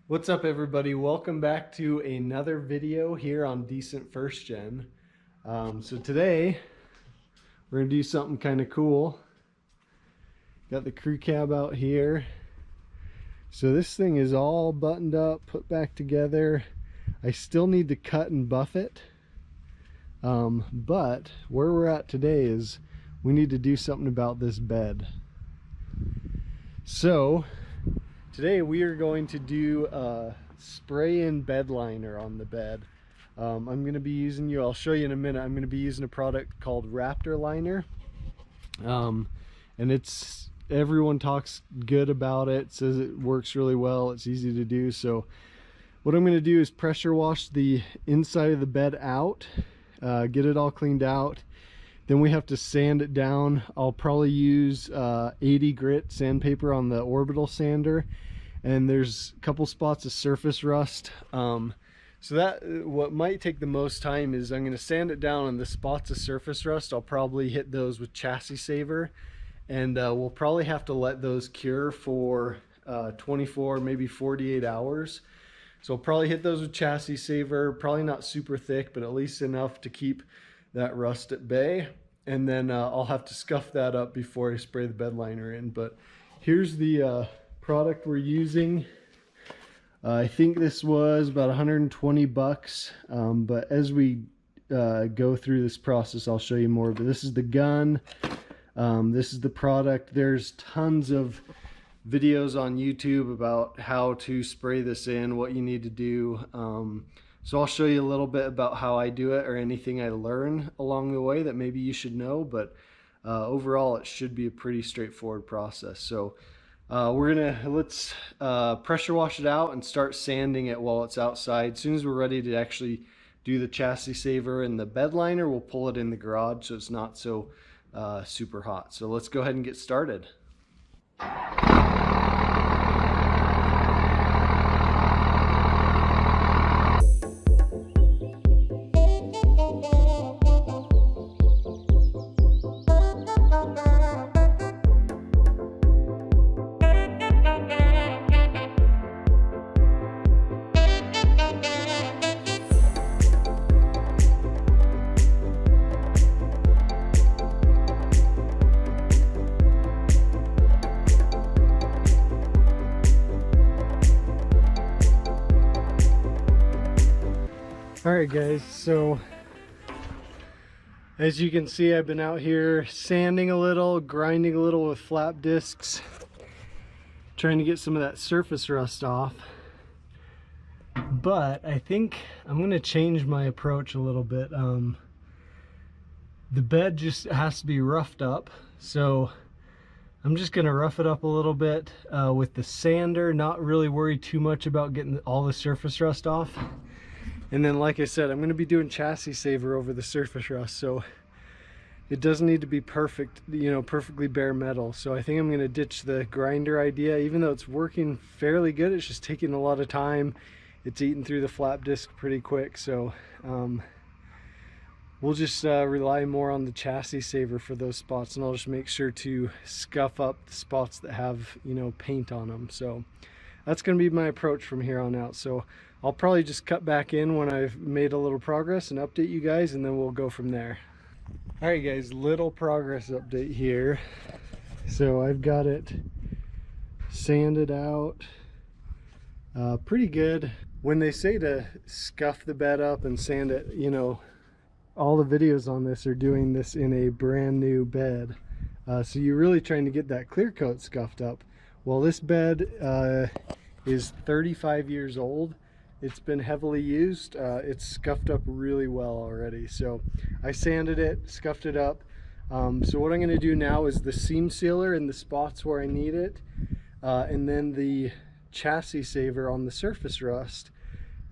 What's up, everybody? Welcome back to another video here on Decent First Gen. So today we're gonna do something kind of cool. Got the crew cab out here. So this thing is all buttoned up, put back together. I still need to cut and buff it. But where we're at today is we need to do something about this bed. So today we are going to do a spray-in bed liner on the bed. I'm going to be using, I'll show you in a minute, I'm going to be using a product called Raptor Liner. And everyone talks good about it, says it works really well, it's easy to do. So what I'm going to do is pressure wash the inside of the bed out, get it all cleaned out. Then we have to sand it down. I'll probably use 80 grit sandpaper on the orbital sander, and there's a couple spots of surface rust. So that what might take the most time is I'm going to sand it down, and the spots of surface rust, I'll probably hit those with chassis saver, and we'll probably have to let those cure for 24, maybe 48 hours. So I'll probably hit those with chassis saver, probably not super thick, but at least enough to keep that rust at bay. And then I'll have to scuff that up before I spray the bed liner in. But here's the product we're using. I think this was about 120 bucks, but as we go through this process I'll show you more. But this is the gun, this is the product. There's tons of videos on YouTube about how to spray this in, what you need to do. So I'll show you a little bit about how I do it, or anything I learn along the way that maybe you should know. But overall it should be a pretty straightforward process. So let's pressure wash it out and start sanding it while it's outside. As soon as we're ready to actually do the chassis saver and the bed liner, we'll pull it in the garage so it's not so super hot. So let's go ahead and get started. Alright guys, so as you can see, I've been out here sanding a little, grinding a little with flap discs, trying to get some of that surface rust off. But I think I'm going to change my approach a little bit. The bed just has to be roughed up, so I'm just going to rough it up a little bit with the sander, not really worry too much about getting all the surface rust off. And then, like I said, I'm going to be doing chassis saver over the surface rust, so it doesn't need to be perfect, you know, perfectly bare metal. So I think I'm going to ditch the grinder idea, even though it's working fairly good. It's just taking a lot of time. It's eating through the flap disc pretty quick. So we'll just rely more on the chassis saver for those spots, and I'll just make sure to scuff up the spots that have, you know, paint on them. So that's going to be my approach from here on out. So I'll probably just cut back in when I've made a little progress and update you guys, and then we'll go from there. Alright guys, little progress update here. So I've got it sanded out pretty good. When they say to scuff the bed up and sand it, you know, all the videos on this are doing this in a brand new bed. So you're really trying to get that clear coat scuffed up. Well, this bed is 35 years old. It's been heavily used. It's scuffed up really well already. So I sanded it, scuffed it up. So what I'm going to do now is the seam sealer in the spots where I need it, and then the chassis saver on the surface rust.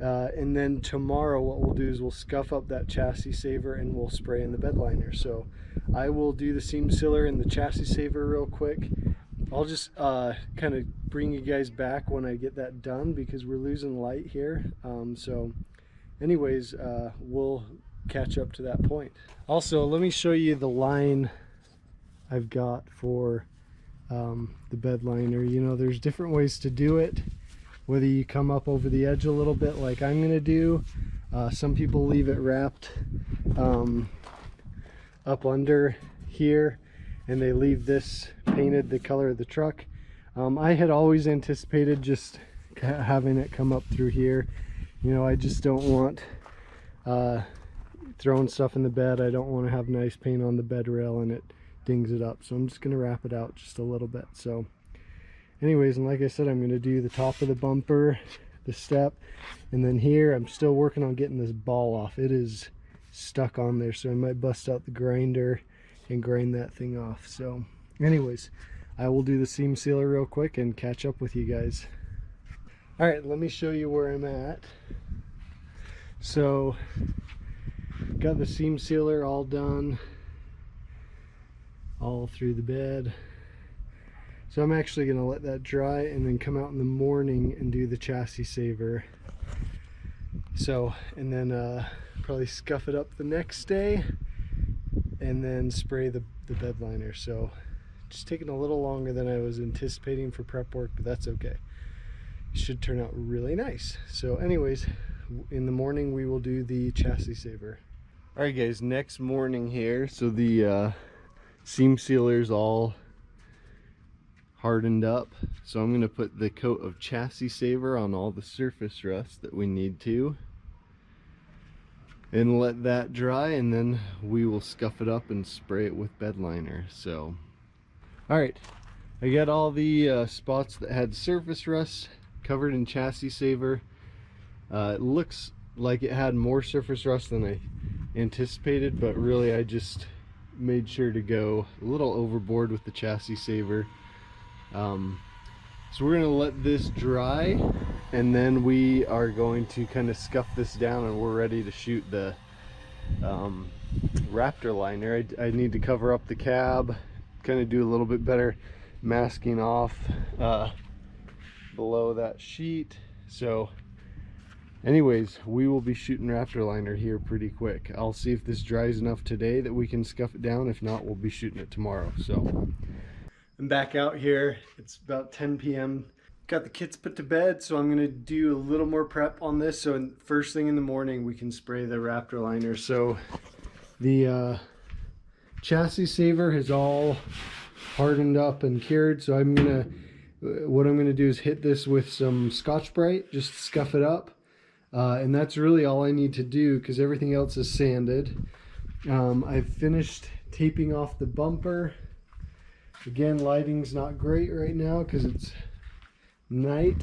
And then tomorrow what we'll do is we'll scuff up that chassis saver and we'll spray in the bed liner. So I will do the seam sealer and the chassis saver real quick. I'll just kind of bring you guys back when I get that done, because we're losing light here. So anyways, we'll catch up to that point. Also, let me show you the line I've got for the bed liner. You know, there's different ways to do it. whether you come up over the edge a little bit like I'm gonna do. Some people leave it wrapped up under here, and they leave this painted the color of the truck. I had always anticipated just having it come up through here. You know, I just don't want throwing stuff in the bed. I don't want to have nice paint on the bed rail and it dings it up, so I'm just gonna wrap it out just a little bit. So anyways, and like I said, I'm gonna do the top of the bumper, the step, and then here I'm still working on getting this ball off. It is stuck on there, so I might bust out the grinder and grind that thing off. So anyways, I will do the seam sealer real quick and catch up with you guys. All right, let me show you where I'm at. So got the seam sealer all done, all through the bed. So I'm actually going to let that dry and then come out in the morning and do the chassis saver. So, and then probably scuff it up the next day and then spray the bed liner. So just taking a little longer than I was anticipating for prep work, but that's okay. It should turn out really nice. So anyways, in the morning we will do the chassis saver. All right guys, next morning here. So the seam sealer's all hardened up, so I'm going to put the coat of chassis saver on all the surface rust that we need to, and let that dry, and then we will scuff it up and spray it with bed liner. So alright, I got all the spots that had surface rust covered in chassis saver. It looks like it had more surface rust than I anticipated, but really I just made sure to go a little overboard with the chassis saver. So we're going to let this dry, and then we are going to kind of scuff this down, and we're ready to shoot the Raptor Liner. I need to cover up the cab, kind of do a little bit better masking off below that sheet. So anyways, we will be shooting Raptor Liner here pretty quick. I'll see if this dries enough today that we can scuff it down. If not, we'll be shooting it tomorrow. So I'm back out here. It's about 10 p.m. Got the kits put to bed, so I'm gonna do a little more prep on this, so first thing in the morning we can spray the Raptor Liner. So the chassis saver has all hardened up and cured, so what I'm gonna do is hit this with some Scotch-Brite, just scuff it up, and that's really all I need to do because everything else is sanded. I've finished taping off the bumper. Again, lighting's not great right now because it's night.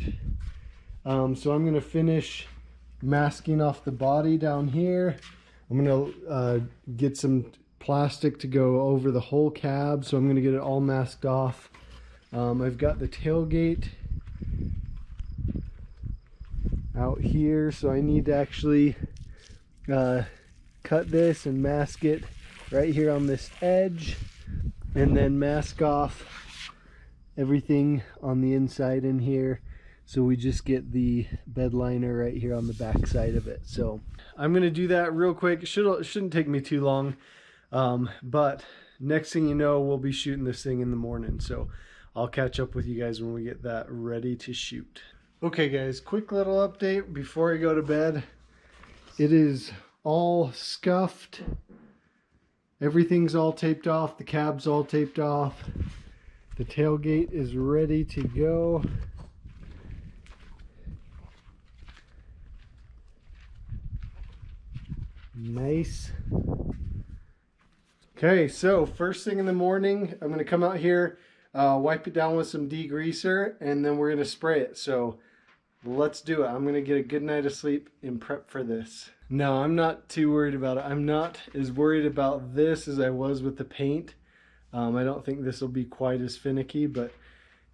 So I'm going to finish masking off the body down here. I'm going to get some plastic to go over the whole cab, so I'm going to get it all masked off. I've got the tailgate out here, so I need to actually cut this and mask it right here on this edge, and then mask off everything on the inside in here, so we just get the bed liner right here on the back side of it. So I'm gonna do that real quick. It shouldn't take me too long, but next thing you know, we'll be shooting this thing in the morning. So I'll catch up with you guys when we get that ready to shoot. Okay guys, quick little update before I go to bed. It is all scuffed. Everything's all taped off. The cab's all taped off. The tailgate is ready to go. Nice. Okay, so first thing in the morning, I'm going to come out here, wipe it down with some degreaser, and then we're going to spray it. So let's do it. I'm going to get a good night of sleep and prep for this. No, I'm not too worried about it. I'm not as worried about this as I was with the paint. I don't think this will be quite as finicky, but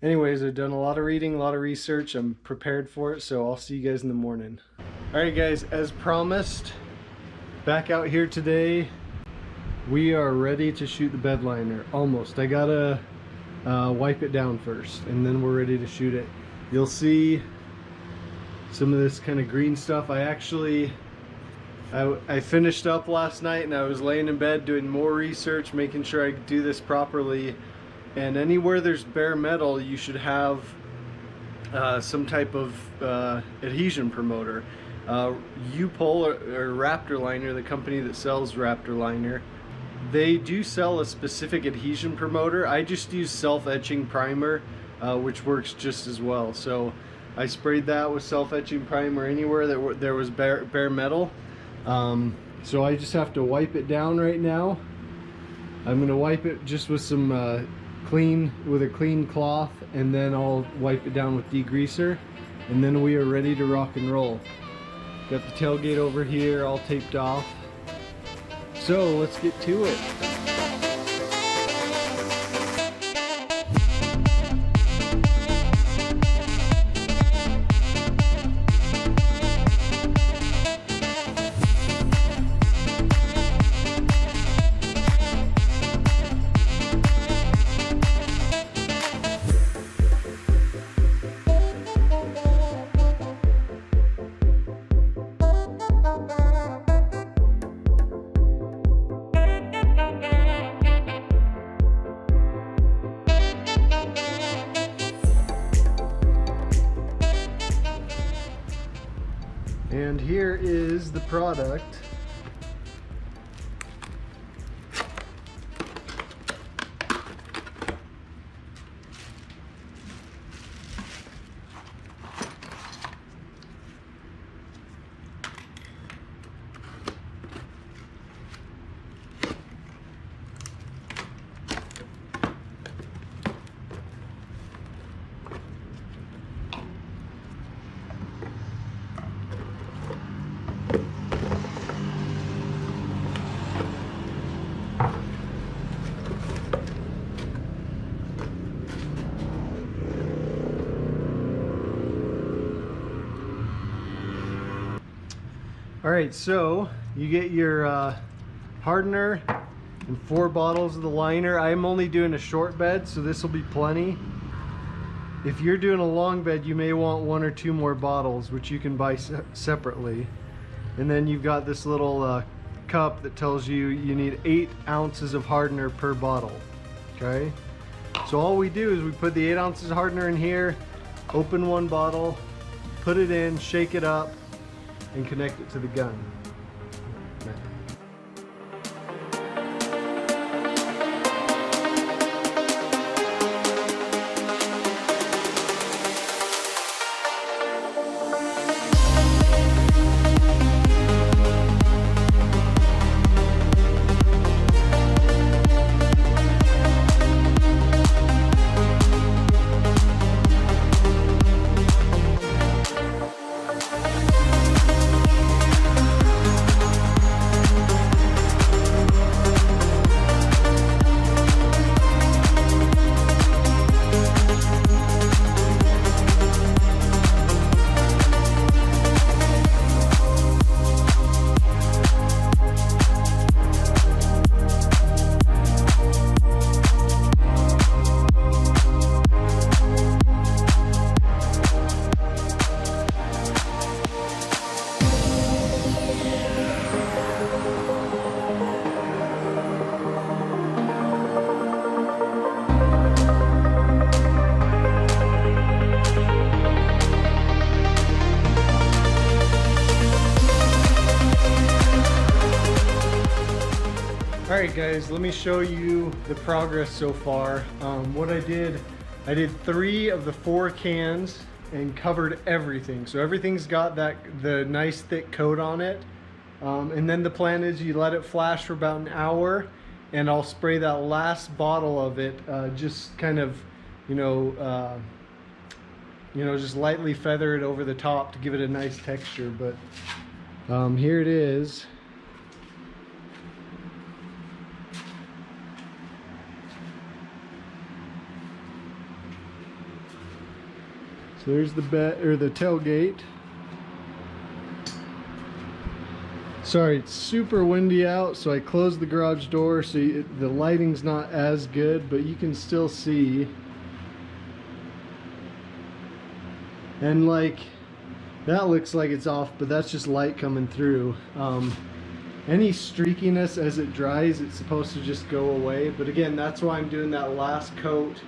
anyways, I've done a lot of reading, a lot of research. I'm prepared for it, so I'll see you guys in the morning. All right, guys, as promised, back out here today. We are ready to shoot the bed liner, almost. I gotta wipe it down first, and then we're ready to shoot it. You'll see some of this kind of green stuff. I finished up last night, and I was laying in bed doing more research, making sure I do this properly. And anywhere there's bare metal, you should have some type of adhesion promoter. U-Pole or Raptor Liner, the company that sells Raptor Liner, they do sell a specific adhesion promoter. I just use self-etching primer, which works just as well. So I sprayed that with self-etching primer anywhere that there was bare metal. So I just have to wipe it down right now. I'm going to wipe it just with some a clean cloth, and then I'll wipe it down with degreaser, and then we are ready to rock and roll. Got the tailgate over here all taped off. So let's get to it. And here is the product. Alright, so you get your hardener and 4 bottles of the liner. I'm only doing a short bed, so this will be plenty. If you're doing a long bed, you may want 1 or 2 more bottles, which you can buy separately. And then you've got this little cup that tells you you need 8 ounces of hardener per bottle. Okay? So all we do is we put the 8 ounces of hardener in here, open 1 bottle, put it in, shake it up, and connect it to the gun. Alright guys, let me show you the progress so far. What I did 3 of the 4 cans and covered everything. So everything's got the nice thick coat on it. And then the plan is you let it flash for about an hour, and I'll spray that last bottle of it, just kind of, just lightly feather it over the top to give it a nice texture. But here it is. So there's the the tailgate. Sorry, it's super windy out, so I closed the garage door so the lighting's not as good, but you can still see. And like, that looks like it's off, but that's just light coming through. Any streakiness as it dries, it's supposed to just go away. But again, that's why I'm doing that last coat,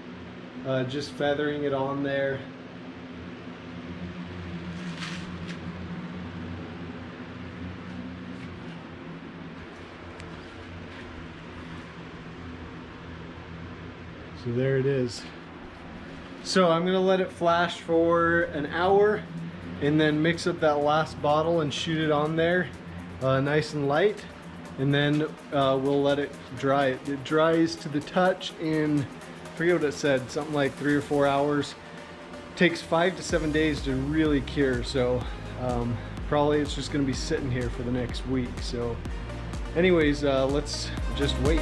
just feathering it on there. So there it is. So I'm gonna let it flash for an hour and then mix up that last bottle and shoot it on there nice and light, and then we'll let it dry. It dries to the touch in, I forget what it said, something like 3 or 4 hours. Takes 5 to 7 days to really cure, so probably it's just gonna be sitting here for the next week. So anyways, let's just wait.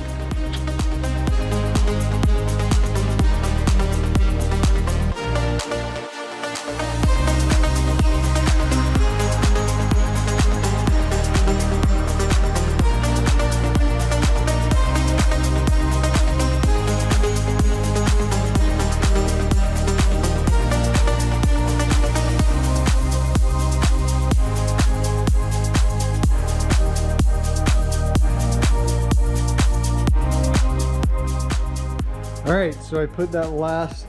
Alright, so I put that last,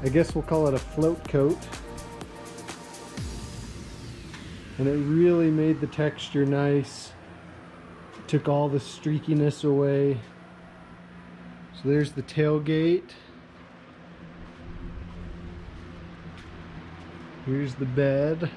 I guess we'll call it a float coat, and it really made the texture nice. Took all the streakiness away. So there's the tailgate. Here's the bed.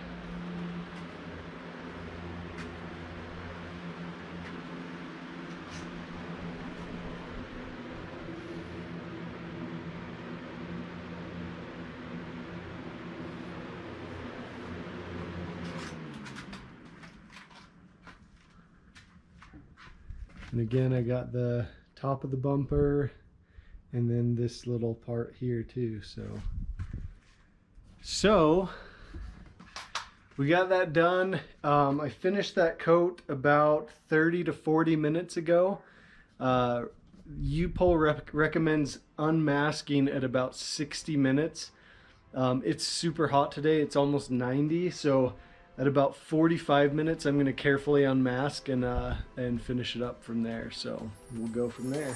And again, I got the top of the bumper and then this little part here too. So we got that done. I finished that coat about 30 to 40 minutes ago. U-Pole recommends unmasking at about 60 minutes. It's super hot today. It's almost 90. So at about 45 minutes, I'm going to carefully unmask and finish it up from there. So we'll go from there.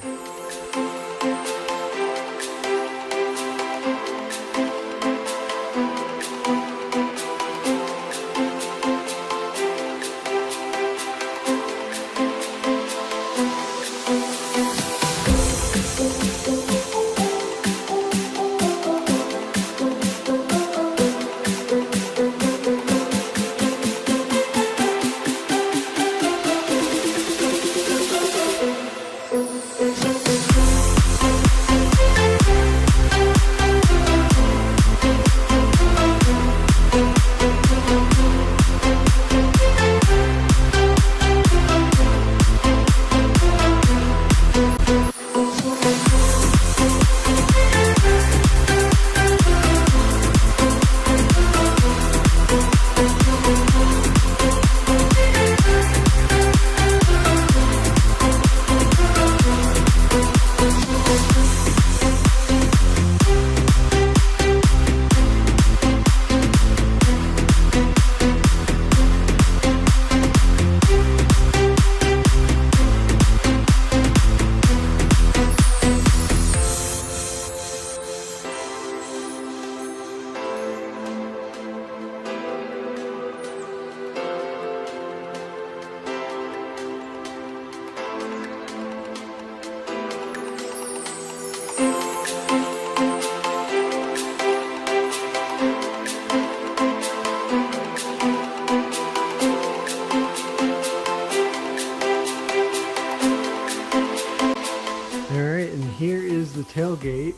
The tailgate.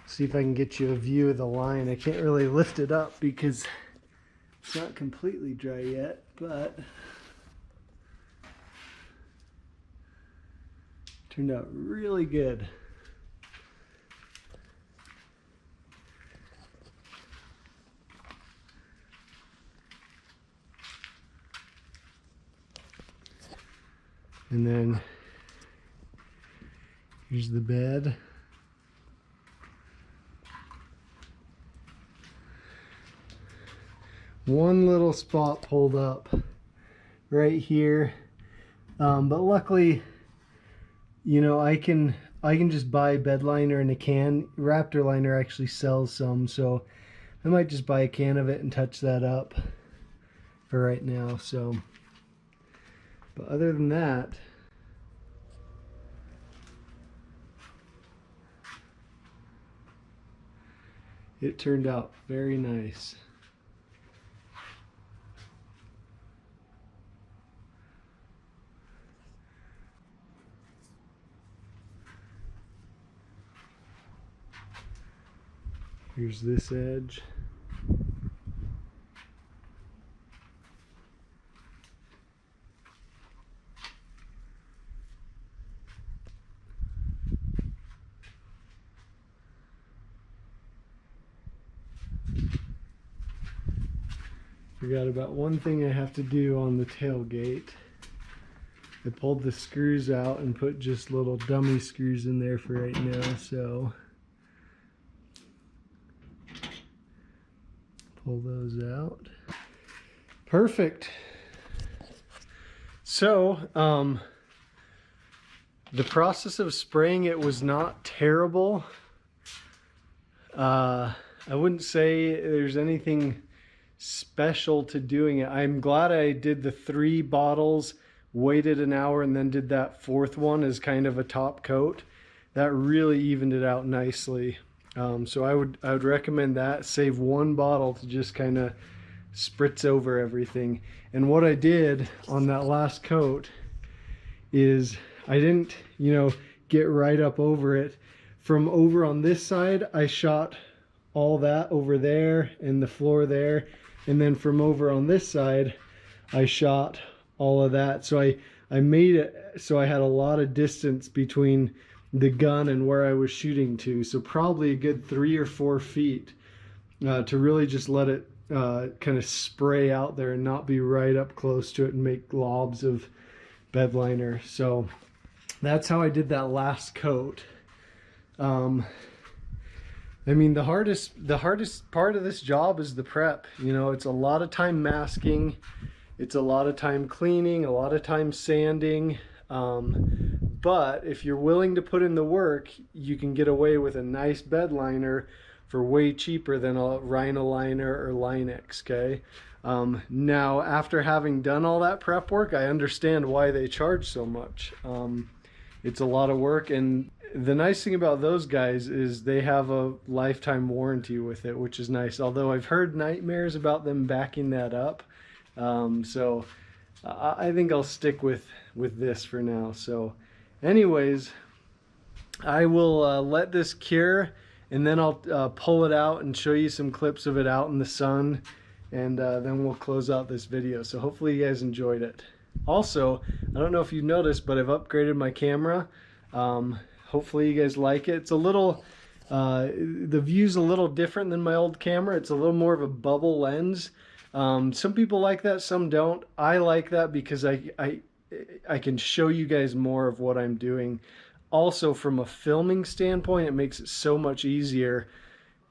See if I can get you a view of the line. I can't really lift it up because it's not completely dry yet, but turned out really good. And then here's the bed. One little spot pulled up right here, but luckily, you know, I can just buy a bed liner in a can. Raptor Liner actually sells some, so I might just buy a can of it and touch that up for right now. So, but other than that, it turned out very nice. Here's this edge. Forgot about one thing I have to do on the tailgate. I pulled the screws out and put just little dummy screws in there for right now, so pull those out. Perfect. So, the process of spraying it was not terrible. I wouldn't say there's anything special to doing it. I'm glad I did the 3 bottles, waited an hour, and then did that 4th one as kind of a top coat. That really evened it out nicely. So I would recommend that. Save 1 bottle to just kind of spritz over everything. And what I did on that last coat is I didn't, get right up over it. From over on this side, I shot all that over there and the floor there. And then from over on this side, I shot all of that. So I made it so I had a lot of distance between the gun and where I was shooting to. So probably a good 3 or 4 feet to really just let it kind of spray out there and not be right up close to it and make globs of bed liner. So that's how I did that last coat. I mean, the hardest part of this job is the prep. It's a lot of time masking, it's a lot of time cleaning, a lot of time sanding. But if you're willing to put in the work, you can get away with a nice bed liner for way cheaper than a Rhino liner or Line-X, okay? Now, after having done all that prep work, I understand why they charge so much. It's a lot of work, and the nice thing about those guys is they have a lifetime warranty with it, which is nice. Although I've heard nightmares about them backing that up. So I think I'll stick with this for now. So anyways, I will let this cure, and then I'll pull it out and show you some clips of it out in the sun, and then we'll close out this video. So hopefully you guys enjoyed it. Also, I don't know if you've noticed, but I've upgraded my camera. Hopefully you guys like it. It's a little, the view's a little different than my old camera. It's a little more of a bubble lens. Some people like that, some don't. I like that because I can show you guys more of what I'm doing. Also, from a filming standpoint, it makes it so much easier.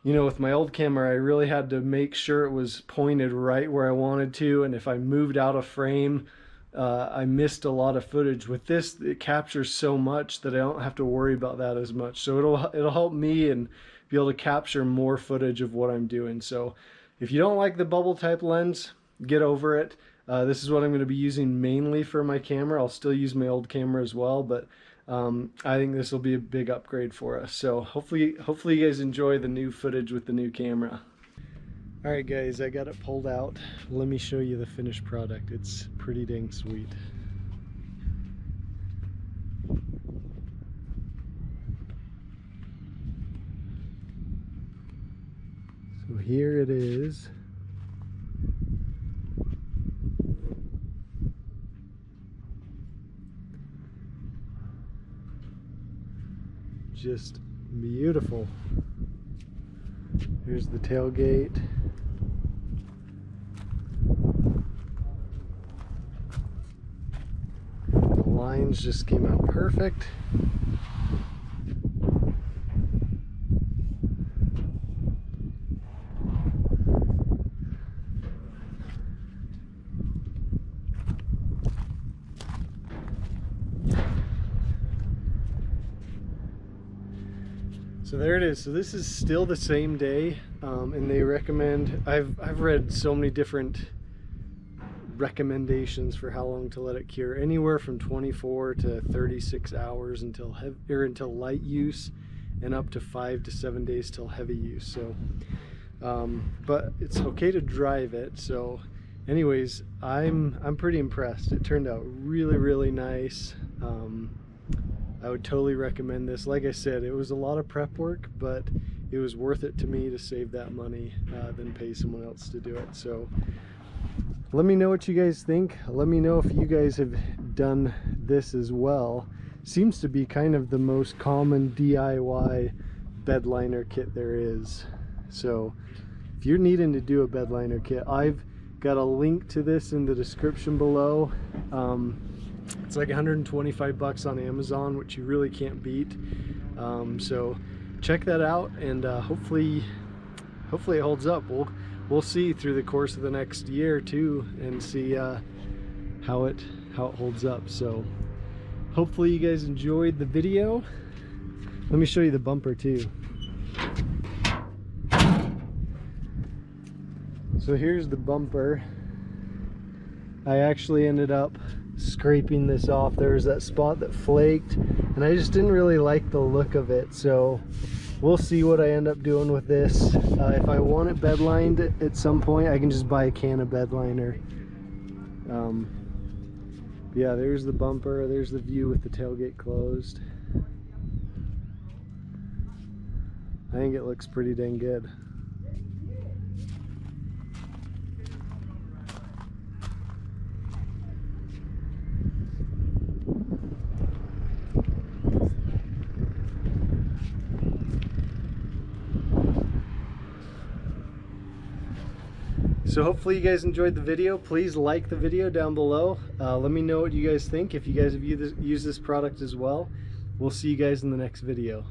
With my old camera, I really had to make sure it was pointed right where I wanted to, and if I moved out of frame, I missed a lot of footage. With this, it captures so much that I don't have to worry about that as much. So it'll help me and be able to capture more footage of what I'm doing. So if you don't like the bubble type lens, get over it. This is what I'm going to be using mainly for my camera. I'll still use my old camera as well, but I think this will be a big upgrade for us. So hopefully you guys enjoy the new footage with the new camera. Alright guys, I got it pulled out. Let me show you the finished product. It's pretty dang sweet. So here it is. Just beautiful. Here's the tailgate. The lines just came out perfect. So there it is. So this is still the same day, and they recommend, I've read so many different recommendations for how long to let it cure, anywhere from 24 to 36 hours until light use, and up to 5 to 7 days till heavy use. So but it's okay to drive it. So anyways, I'm pretty impressed. It turned out really nice. I would totally recommend this. Like I said, it was a lot of prep work, but it was worth it to me to save that money than pay someone else to do it. So let me know what you guys think. Let me know if you guys have done this as well. Seems to be kind of the most common DIY bed liner kit there is. So if you're needing to do a bed liner kit, I've got a link to this in the description below. It's like 125 bucks on Amazon, which you really can't beat. So check that out, and hopefully it holds up. We'll see through the course of the next year or two and see how it holds up. So hopefully you guys enjoyed the video. Let me show you the bumper too. So here's the bumper. I actually ended up scraping this off. There was that spot that flaked, and I just didn't really like the look of it. So we'll see what I end up doing with this. If I want it bed lined at some point, I can just buy a can of bed liner. Yeah, there's the bumper. There's the view with the tailgate closed. I think it looks pretty dang good. So hopefully you guys enjoyed the video. Please like the video down below. Let me know what you guys think, if you guys have used this product as well. We'll see you guys in the next video.